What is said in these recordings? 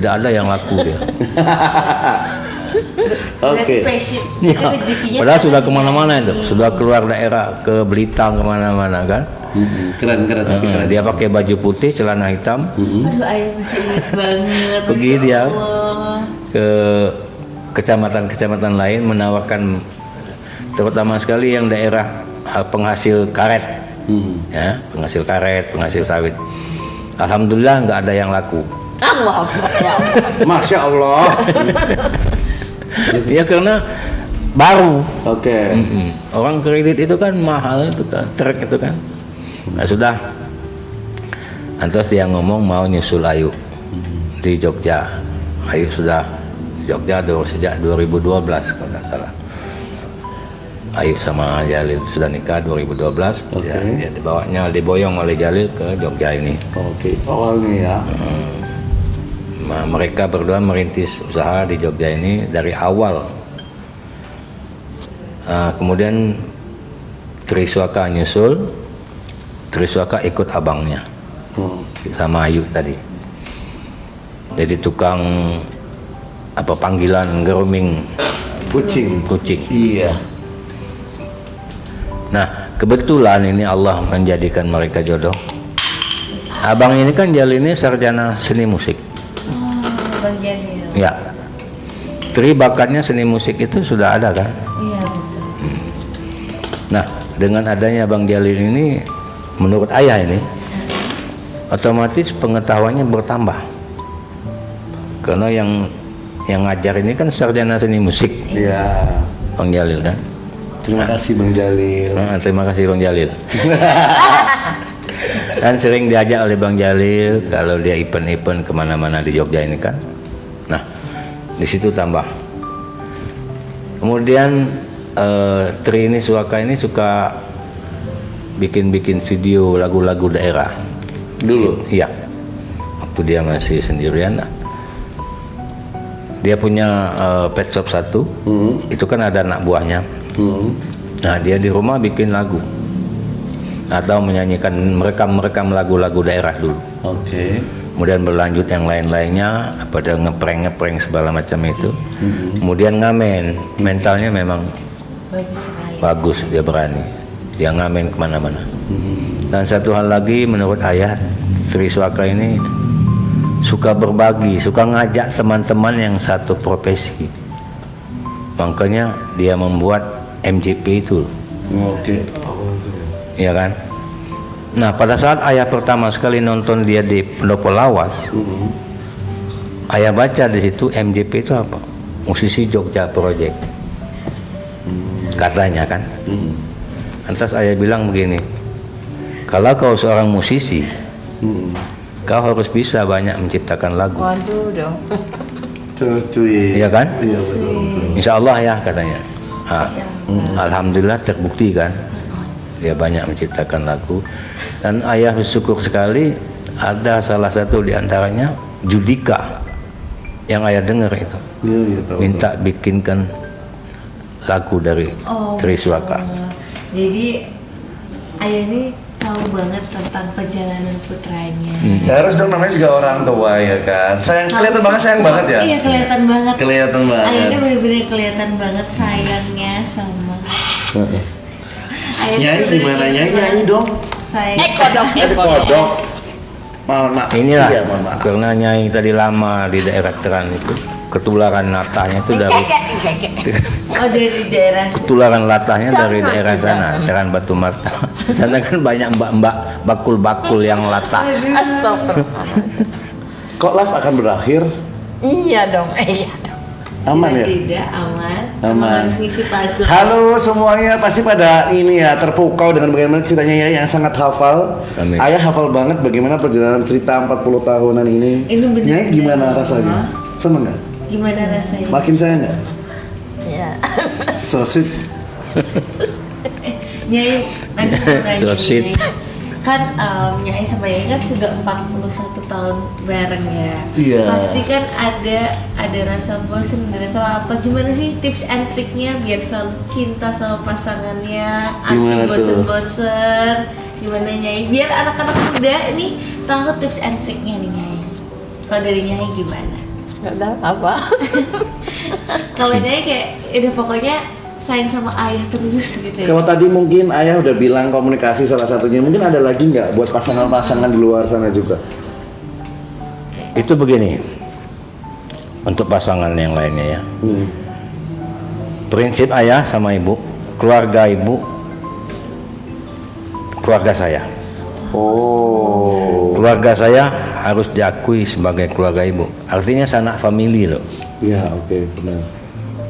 tidak ada yang laku dia. Oke. Ya, padahal sudah kemana-mana itu, sudah keluar daerah ke Belitang kemana-mana kan. Keren. Dia pakai baju putih, celana hitam. Aduh, ayah masih ingat banget. Pergi Masya dia Allah. ke kecamatan-kecamatan lain menawarkan, terutama sekali yang daerah penghasil karet, ya, penghasil karet, penghasil sawit. Alhamdulillah nggak ada yang laku. Allah, ya Allah. Masya Allah. Ya karena baru. Oke. Orang kredit itu kan mahal itu kan, truk itu kan. Nah sudah. Terus dia ngomong mau nyusul Ayu di Jogja. Ayu sudah di Jogja sejak 2012 kalau nggak salah. Ayu sama Jalil sudah nikah 2012. Dia diboyong oleh Jalil ke Jogja ini. Oke. Awalnya ya. Nah, mereka berdua merintis usaha di Jogja ini dari awal. Kemudian Triswaka nyusul, Triswaka ikut abangnya sama Ayu tadi. Jadi tukang panggilan grooming kucing. Iya. Nah kebetulan ini Allah menjadikan mereka jodoh. Abang ini kan Jalil ini sarjana seni musik. Bang Jalil. Ya, bakatnya seni musik itu sudah ada kan? Iya betul. Nah, dengan adanya Bang Jalil ini, menurut ayah ini, otomatis pengetahuannya bertambah. Karena yang ngajar ini kan sarjana seni musik. Iya. Bang Jalil kan? Terima kasih Bang Jalil. Terima kasih Bang Jalil. Dan sering diajak oleh Bang Jalil kalau dia event-event kemana-mana di Jogja ini kan. Nah, di situ tambah. Kemudian Triswaka ini suka bikin video lagu-lagu daerah. Dulu? Iya. Waktu dia masih sendirian. Dia punya pet shop satu. Itu kan ada anak buahnya. Nah, dia di rumah bikin lagu. Atau menyanyikan merekam lagu-lagu daerah dulu. Oke. Kemudian berlanjut yang lain-lainnya, pada ngeprank segala macam itu. Kemudian ngamen, mentalnya memang bagus, dia berani, dia ngamen kemana-mana. Dan satu hal lagi menurut ayah, Triswaka ini suka berbagi, suka ngajak teman-teman yang satu profesi. Makanya dia membuat MGP itu. Oke. Ya kan? Nah pada saat ayah pertama sekali nonton dia di Pendopo Lawas, ayah baca di situ MJP itu apa? Musisi Jogja Project, katanya kan. Lantas ayah bilang begini, kalau kau seorang musisi, kau harus bisa banyak menciptakan lagu. Waduh dong. Cuy. Iya kan? Iya betul. Insya Allah ya katanya. Alhamdulillah terbukti kan. Dia banyak menciptakan lagu, dan ayah bersyukur sekali ada salah satu di antaranya Judika yang ayah dengar itu minta bikinkan lagu dari Triswaka. Jadi ayah ini tahu banget tentang perjalanan putranya. Ya, harus dong, namanya juga orang tua ya kan. Kelihatan banget ya. Iya kelihatan banget. Kelihatan banget. Ayahnya benar-benar kelihatan banget sayangnya sama. Nyanyi gimana? Nyanyi dong. Kodok. Maaf. Inilah Iya, maaf. karena Nyai tadi lama di daerah Teran itu, ketularan latahnya itu dari dari daerah. ketularan latahnya dari daerah sana, Teran Batu Marta. Sana kan banyak mbak-mbak bakul-bakul yang latah. Astagfirullah. Kok live akan berakhir? Iya dong. Aman ya? Tidak aman. Aman. Harus ngisi puzzle. Halo semuanya, pasti pada ini ya terpukau dengan bagaimana ceritanya ya yang sangat hafal. Amin. Ayah hafal banget bagaimana perjalanan cerita 40 tahunan ini. Ini benar. Nyai gimana rasanya? Seneng nggak? Gimana rasanya? Makin sayang nggak? Ya. So sweet. Nyai, nanti mau nanya So nih, sweet. Nyai. Kan Nyai sama Nyai kan sudah 41 tahun bareng ya. Iya. Pasti kan ada rasa bosen, ada rasa apa? Gimana sih tips and triknya biar selalu cinta sama pasangannya, Gimana anti tuh? bosen-bosen? Gimana Nyai? Biar anak-anak muda nih tahu tips and triknya nih Nyai. Kalau dari Nyai gimana? Nggak tahu apa. Kalau Nyai kayak udah pokoknya sayang sama ayah terus gitu ya. Kalau tadi mungkin ayah udah bilang komunikasi salah satunya, mungkin ada lagi nggak buat pasangan-pasangan di luar sana juga? Itu begini, untuk pasangan yang lainnya ya. Prinsip ayah sama ibu, keluarga ibu, keluarga saya. Oh. Keluarga saya harus diakui sebagai keluarga ibu. Artinya sanak famili loh. Ya, oke, benar.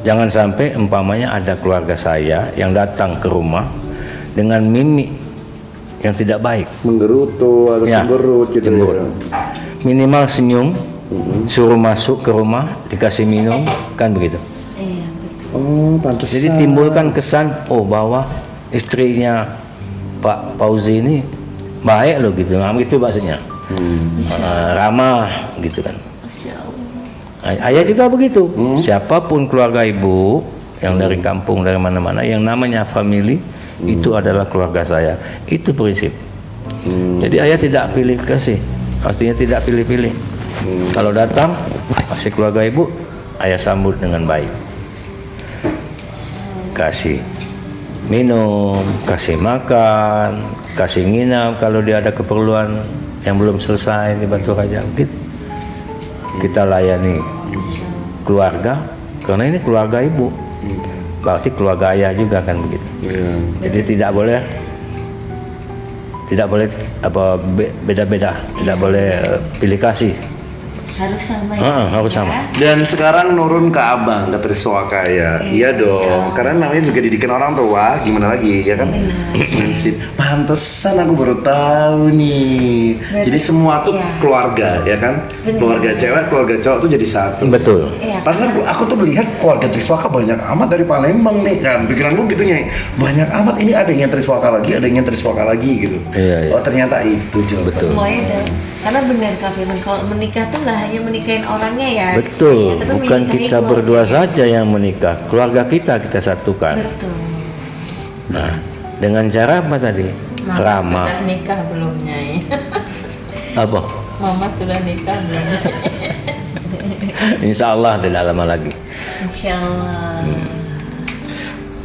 Jangan sampai umpamanya ada keluarga saya yang datang ke rumah dengan mimik yang tidak baik. Menggerutu atau Ya, cemberut gitu cemberut. ya. Minimal senyum, suruh masuk ke rumah, dikasih minum, kan begitu. Iya betul. Oh, pantesan. Jadi timbulkan kesan, oh bahwa istrinya Pak Fauzi ini baik loh gitu. Nah, itu maksudnya. Ramah gitu kan. Masya Allah. Ayah juga begitu. Siapapun keluarga ibu yang dari kampung, dari mana-mana, yang namanya family itu adalah keluarga saya. Itu prinsip. Jadi ayah tidak pilih kasih, pastinya tidak pilih-pilih. Kalau datang masih keluarga ibu, ayah sambut dengan baik. Kasih minum, kasih makan, kasih nginap kalau dia ada keperluan yang belum selesai di Batu Raja gitu. Kita layani keluarga karena ini keluarga ibu, berarti keluarga ayah juga kan begitu. Jadi tidak boleh apa beda-beda, tidak boleh pilih kasih. Harus sama ya. Harus sama. Dan sekarang nurun ke abang, ke Triswaka ya. Iya dong, karena namanya juga didikan orang tua, gimana lagi ya kan? Prinsip. Pantesan aku baru tahu nih. Berarti- Jadi semua tuh iya. keluarga ya kan? Benar. Keluarga cewek, keluarga cowok tuh jadi satu. Betul. Iya. Pantesan aku tuh melihat keluarga Triswaka banyak amat dari Palembang nih kan. Pikiranku gitu Nyai. Banyak amat ini ada yang Triswaka lagi, ada yang Triswaka lagi gitu. Iya, iya. Oh ternyata itu jawaban. Betul. Semuanya ada. Karena benar Kak Firman, kalau menikah tuh nggak hanya menikahin orangnya ya. Betul, tapi bukan menikahi kita keluarga. berdua saja yang menikah, keluarga kita satukan. Betul. Nah, dengan cara apa tadi? Mama Ramah. sudah nikah belum, Nyai? Apa? Mama sudah nikah belum? Insya Allah tidak lama lagi. Insya Allah.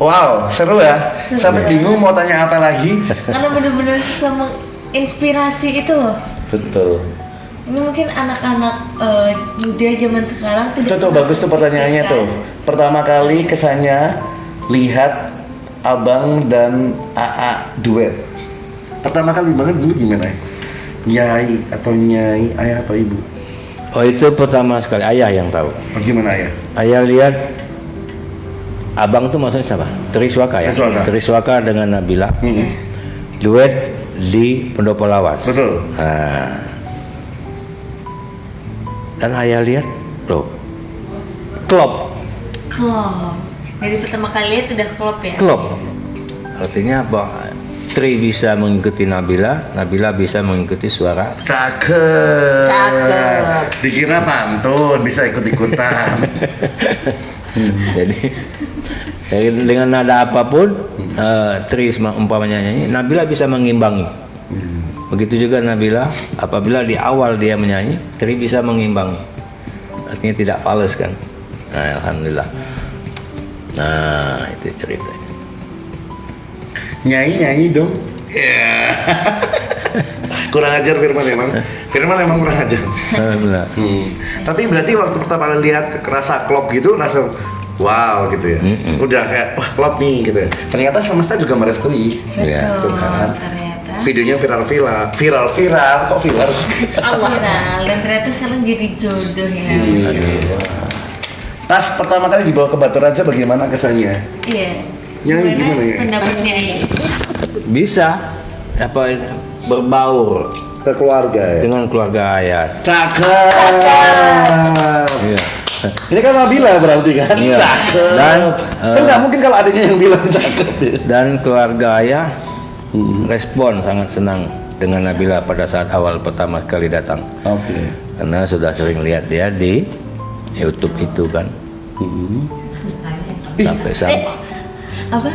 Wow, seru ya. Seru Sampai ya. bingung mau tanya apa lagi. Karena benar-benar bisa menginspirasi itu loh. Betul. Ini mungkin anak-anak muda zaman sekarang Itu tuh pernah bagus tuh pertanyaannya menikah. tuh. Pertama kali kesannya lihat abang dan AA duet. Pertama kali banget dulu gimana? Nyai atau nyai, ayah atau ibu? Oh itu pertama sekali ayah yang tahu. Oh, gimana ayah? Ayah lihat abang tuh maksudnya siapa? Triswaka ya. Triswaka. Triswaka dengan Nabila duet di Pendopo Lawas. Betul. Nah, dan ayah lihat, loh, klop, Klop. Dari pertama kali lihat udah klop ya. klop. Artinya apa? Tri bisa mengikuti Nabila, Nabila bisa mengikuti suara. Cakep. Cakep. Dikira pantun bisa ikut-ikutan. Jadi dengan nada apapun, Tri umpamanya nyanyi, Nabila bisa mengimbangi. Begitu juga Nabila, apabila di awal dia menyanyi, Tri bisa mengimbangi. Artinya tidak fals kan. Nah, alhamdulillah. Nah, itu ceritanya. Nyanyi dong. Ya. Kurang ajar Firman emang. Firman emang kurang ajar. Alhamdulillah. Tapi berarti waktu pertama kali lihat kerasa klop gitu langsung wow gitu ya. Udah kayak wah klop nih gitu ya. Ternyata semesta juga merestui. Iya, Betul. tuh kan. Ternyata. Videonya viral kok viral sih? Viral dan ternyata sekarang jadi jodoh ya. Pas pertama kali dibawa ke Batu Raja bagaimana kesannya? Iya. Nyai gimana ya? Pendapatnya ya? Bisa apa berbaur Ke keluarga ya. dengan keluarga ayah. Cakep. Iya. Ini kan Nabila berarti kan? Iya. Cakep. Dan, kan nggak mungkin kalau adanya yang bilang cakep ya. Dan keluarga ayah respon sangat senang dengan Nabila pada saat awal pertama kali datang. Oke. Karena sudah sering lihat dia di YouTube itu kan. Sampai Apa?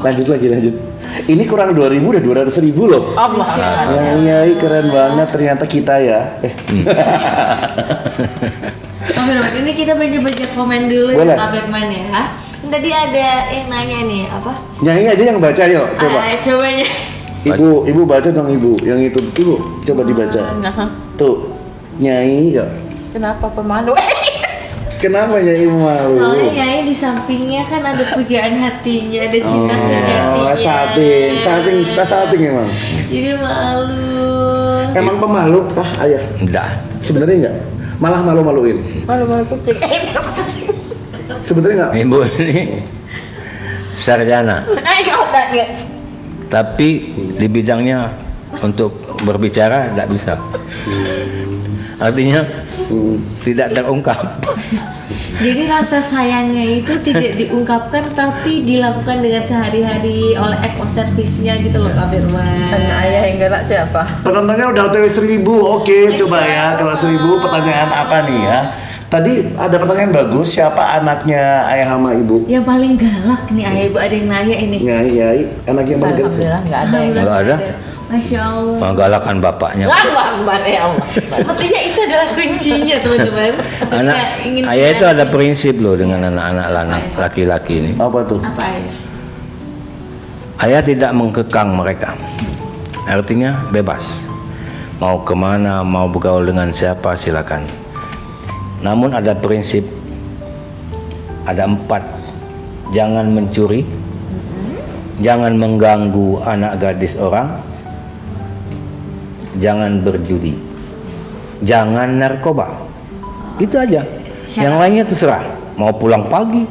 Lanjut. Ini kurang 2.000 udah 200.000 loh. Allah. Nyai keren banget ternyata kita ya. Pak Firman, ini kita baca-baca komen dulu Boleh. ya Pak Firman ya. Tadi ada yang nanya nih apa? Nyai aja yang baca yuk, coba. Coba ya. Ibu baca dong ibu, yang itu dulu coba dibaca. Nah, Tuh, Nyai ya. kenapa pemalu? Kenapa Nyai malu? Soalnya Nyai di sampingnya kan ada pujaan hatinya, ada cinta sejatinya. Salting, suka salting emang. Jadi malu. Emang pemalu kah ayah? Enggak. Sebenarnya enggak. Malah malu-maluin. Malu-malu kucing. Sebenarnya enggak. Ibu ini sarjana, Kau enggak. tapi di bidangnya untuk berbicara tidak bisa. Artinya tidak terungkap. Jadi rasa sayangnya itu tidak diungkapkan tapi dilakukan dengan sehari-hari oleh act of service-nya gitu loh Pak Firman. Anak ayah yang galak siapa? Penontonnya udah OTW 1000. Oke, coba ya. Kalau 1000 pertanyaan apa nih ya? Tadi ada pertanyaan bagus. Siapa anaknya ayah sama ibu? Yang paling galak nih ayah ibu ada yang nanya ini. Nyai, anak yang paling galak. Alhamdulillah enggak ada yang Nggak ada. Masya Allah. Menggalakan bapaknya. Allah Akbar ya Allah. Sepertinya itu adalah kuncinya teman-teman. Anak Ketika ingin ayah itu ada prinsip loh dengan anak-anak laki-laki ini. Apa tuh? apa ayah? Ayah tidak mengkekang mereka. Artinya bebas. Mau kemana, mau bergaul dengan siapa silakan. Namun ada prinsip, ada 4. Jangan mencuri, jangan mengganggu anak gadis orang, jangan berjudi, jangan narkoba. Itu aja. Yang lainnya terserah. Mau pulang pagi,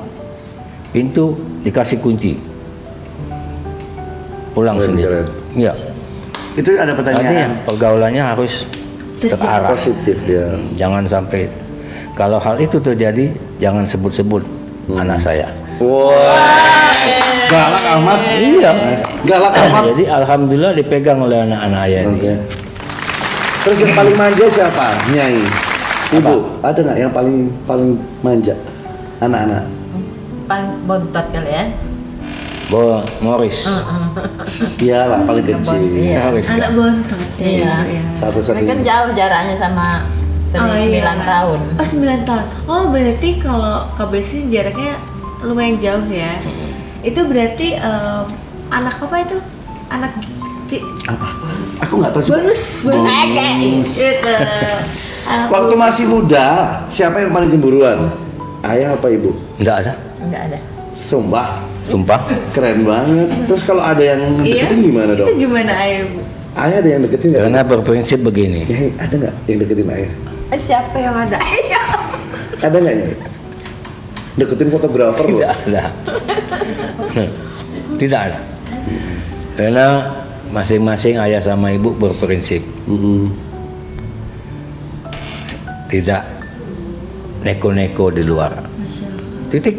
pintu dikasih kunci, pulang Keren, sendiri. keren. Ya. Itu ada Artinya pertanyaan pergaulannya harus terarah. positif ya. Jangan sampai, kalau hal itu terjadi, jangan sebut-sebut anak saya. Wah, galak amat. Iya. Galak amat. Jadi alhamdulillah dipegang oleh anak-anak ayah ini. Oke. Terus yang paling manja siapa? Nyai. Ibu, ada nggak yang paling manja? Anak-anak. Paling bontot kalian. Bo Morris. Iyalah paling kecil. Iya. Morris, Anak kan? bontot ya. Iya. ya. Ini Satu-satunya. kan jauh jaraknya sama Temi 9 tahun. Oh 9 tahun. Oh berarti kalau KBC jaraknya lumayan jauh ya. Itu berarti anak apa itu? Anak Apa? Aku nggak tahu juga. bonus. Itu. Waktu masih muda, siapa yang paling cemburuan? Ayah apa ibu? Enggak ada. Enggak ada. Sumpah, Sumpah. keren banget. Terus kalau ada yang Iya. deketin gimana dong? Itu gimana ayah bu? Ayah ada yang deketin nggak? Karena berprinsip begini. Nyai, ada nggak yang deketin ayah? Siapa yang ada? Ada nggak Nyai? Deketin fotografer loh. Tidak ada. Tidak ada. Karena masing-masing ayah sama ibu berprinsip. Tidak neko-neko di luar. Masya Allah. Titik.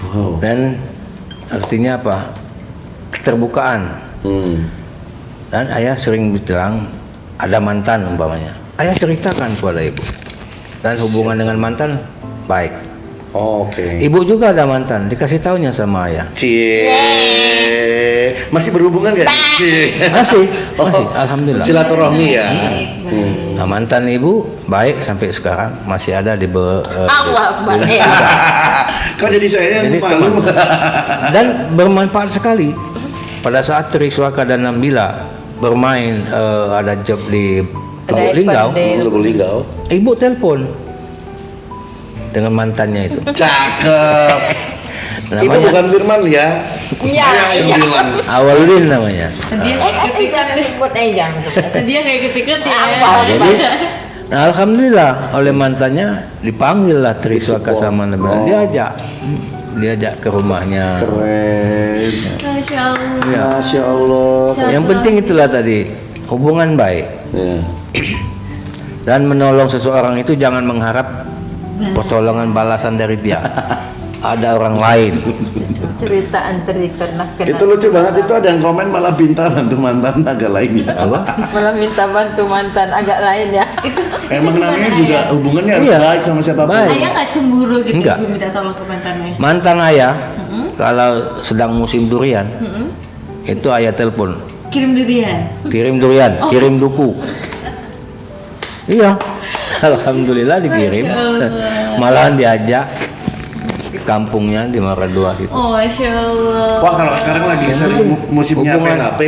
Wow. Dan artinya apa? Keterbukaan. Dan ayah sering bilang ada mantan umpamanya. Ayah ceritakan kepada ibu. Dan hubungan dengan mantan baik. Oke. Ibu juga ada mantan, dikasih taunya sama ayah. Cie. Masih berhubungan nggak? Cie. Masih, alhamdulillah. Silaturahmi ya. Nah, mantan ibu baik sampai sekarang masih ada di Allah Akbar. Kok jadi saya yang Jadi malu? dan bermanfaat sekali. Pada saat Triswaka dan Nabila bermain ada job di Lubuk Linggau, Lubuk Linggau. ibu telepon dengan mantannya itu. Cakep. Itu Namanya bukan Firman ya? Iya, Yang iya. bilang. Awaludin namanya. Dia Jangan sebut, jangan sebut. dia nggak ikut-ikut ya. Apa? Jadi, nah, alhamdulillah oleh mantannya dipanggil lah Triswaka sama Nabila. Diajak ke rumahnya. Keren. Masya Allah. Ya. Masya Allah. Yang penting itulah tadi hubungan baik Ya. dan menolong seseorang itu jangan mengharap pertolongan balasan dari dia. Ada orang lain. Cerita antri ternak Itu lucu banget, itu ada yang komen malah minta bantu mantan agak lain ya. Apa? Malah minta bantu mantan agak lain ya. Itu Emang gimana, namanya Ayah? juga hubungannya harus Iya. baik sama siapapun. Baik. Ayah nggak cemburu gitu Enggak. ibu minta tolong ke mantannya? Mantan ayah kalau sedang musim durian itu ayah telepon, Kirim durian. kirim durian, kirim duku. Iya. Alhamdulillah dikirim. Malahan diajak ke kampungnya di Maradua situ. Oh, Masya Allah. Wah, kalau sekarang lagi sering musimnya Hubungan- PHP.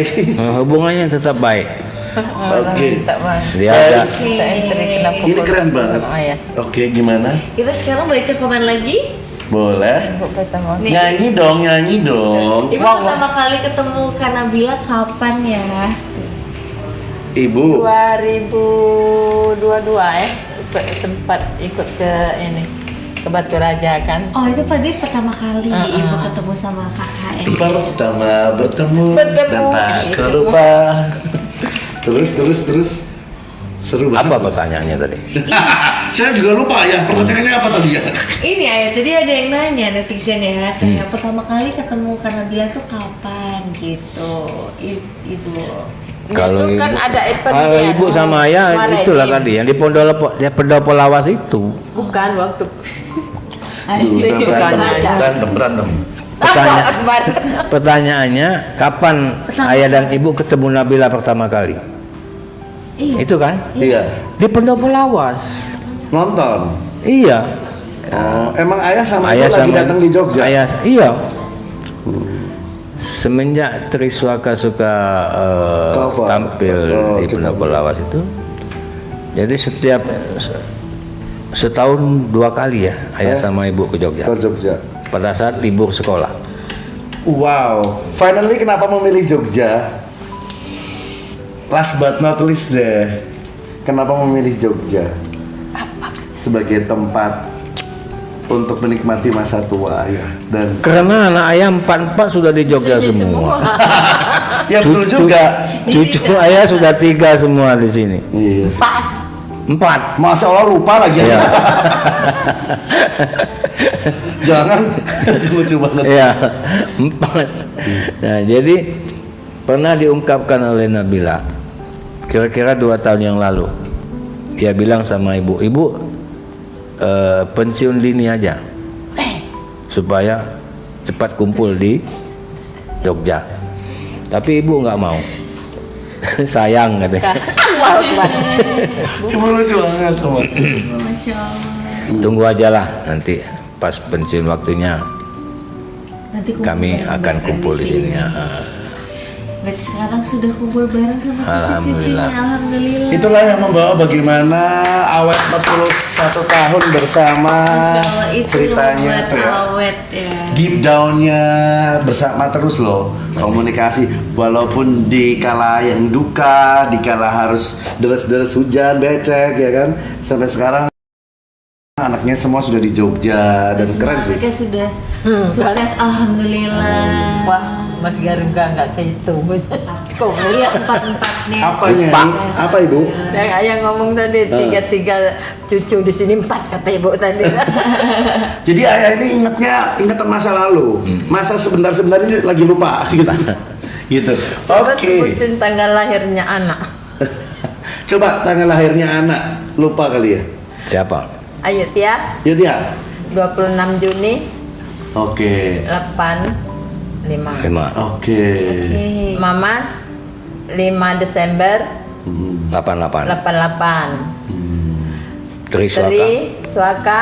Hubungannya tetap baik. Oke. Tak bang. Dia ada Kita entry kenapa Ini keren banget. Oh ya. Oke, gimana? Kita sekarang baca komen lagi. Boleh? Ibu pertama. Nih. Nyanyi dong, nyanyi dong. Ibu pertama kali ketemu Kanabila kapan ya? Ibu. 2022 ya. Sempat ikut ke ini ke Batu Raja kan. Oh, itu tadi pertama kali Ibu ketemu sama kakak ya? Pertama bertemu dan tak lupa. Terus seru banget. apa pertanyaannya tadi? Saya juga lupa ya, pertanyaannya apa tadi ya? Ini Ayah, tadi ada yang nanya netizen ya, kayak pertama kali ketemu Kanabila tuh kapan gitu, Ibu. Kalau itu kan ibu- ada event Kalau ya, ibu sama ayah kemarin. itulah tadi yang di Pendopo Lawas itu. Bukan waktu Udah berantem. Pertanyaannya kapan ayah dan ibu ketemu Nabila pertama kali? Iya. Itu kan? Iya. Di Pendopo Lawas. Nonton. Iya. Oh, emang ayah sama Ayah ibu lagi sama datang di Jogja? Ayah, iya. Semenjak Triswaka suka Cover. tampil Oh, di kita- Pendopo Lawas itu, jadi setiap setahun 2 kali ya ayah sama ibu ke Jogja Ke Jogja. pada saat libur sekolah. Wow. Finally kenapa memilih Jogja? Last but not least deh. Kenapa memilih Jogja? Sebagai tempat untuk menikmati masa tua ayah dan Karena anak ayah 4 sudah di Jogja Sedih semua. ya betul juga. Cucu ayah sudah 3 semua di sini. Iya. 4. Masya Allah lupa lagi Iya. ya. Jangan lucu banget. Iya, 4. Nah, jadi pernah diungkapkan oleh Nabila kira-kira 2 tahun yang lalu. Dia bilang sama ibu, pensiun dini aja supaya cepat kumpul di Jogja. Tapi ibu nggak mau. Sayang katanya. Ibu lucu banget semua. Masya Allah. Tunggu aja lah nanti pas pensiun waktunya Nanti kumpul kami bareng akan kumpul di sini. Ya. Berarti sekarang sudah kumpul bareng sama cucu-cucunya, Alhamdulillah. alhamdulillah. Itulah yang membawa bagaimana awet 41 tahun bersama Masya Allah, itu ceritanya yang tuh ya. membuat awet ya. Deep downnya bersama terus loh komunikasi walaupun di kala yang duka, di kala harus deres-deres hujan becek ya kan sampai sekarang anaknya semua sudah di Jogja dan Semua keren sih. anaknya sudah sukses, alhamdulillah. Wah, Mas Garuga nggak kehitung. Kok Iya, 4 nih. Apanya? sukses. Apa ibu? yang ayah ngomong tadi 3 cucu di sini 4 kata ibu tadi. Jadi ayah ini ingatan masa lalu, masa sebentar-sebentar ini lagi lupa gitu. Gitu. Coba Oke. sebutin tanggal lahirnya anak. Coba tanggal lahirnya anak lupa kali ya. Siapa? Ayo Tia, Yuk ya. 26 Juni Oke. 85. 5. Oke. Oke. Mamas 5 Desember 88. 88. Triswaka. Tri Swaka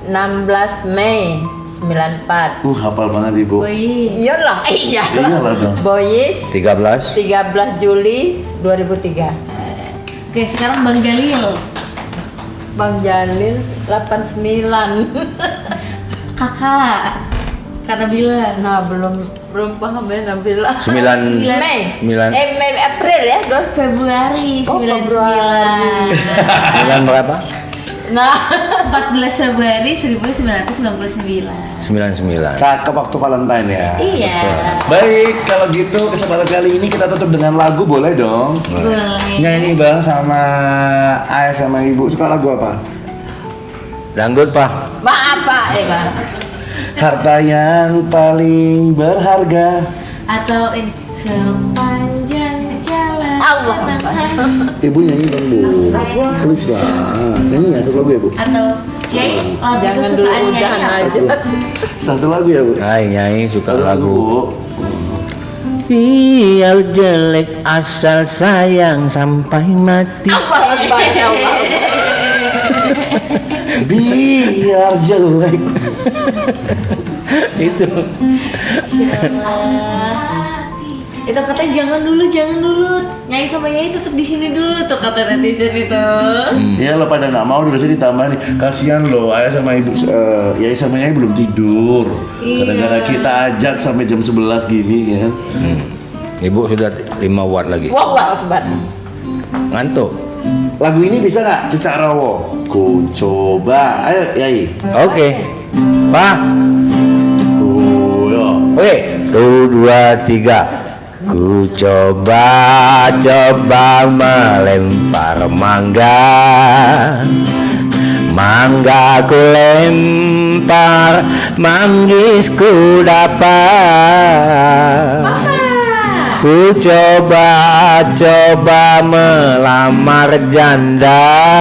16 Mei 94. Hafal banget ibu. Boy, Iyalah, iya. Iyalah dong. Boyis 13. 13 Juli 2003. oke sekarang Bang Jalil. Bang Jalil 89. Kakak. Kanabila. Nah, belum paham ya Nabila. 9. Mei. Sembilan. Mei April ya, 2 Februari Oh, 99. 9 berapa? Nah, 14 Februari 1999. 99. Cakep waktu Valentine ya. Iya. Baik, kalau gitu kesempatan kali ini kita tutup dengan lagu boleh dong? Boleh. Nyanyi bareng sama ayah sama ibu. Suka lagu apa? Dangdut, Pak. maaf Pak, Pak. Harta yang paling berharga. Atau ini sepanjang jalan. Allah. Ibu nyanyi dong bu. Please lah. Nyanyi ya satu lagu ya bu. Atau Yai, lagu Jangan dulu kesukaan Yai udahan apa? aja. Satu lagu ya bu. Nyai suka Satu lagu. Bu. Biar jelek asal sayang sampai mati. Allah, Allah. Biar jelek. Itu. Itu katanya jangan dulu, Nyai sama Nyai tetap di sini dulu tuh kata netizen itu. Ya lo pada nggak mau udah ditambah nih. Kasihan lo ayah sama ibu, Yai sama Nyai belum tidur. Iya. Kadang-kadang kita ajak sampai jam 11 gini kan. Ibu sudah 5 watt lagi. Wallah akbar. Ngantuk. Lagu ini bisa nggak Cucak Rawo? Ku coba, ayo Yai. Oke. Pak. Ku yo. Oke. 1, 2, 3. Ku coba melempar mangga, ku lempar, manggis ku dapat. Ku coba melamar janda.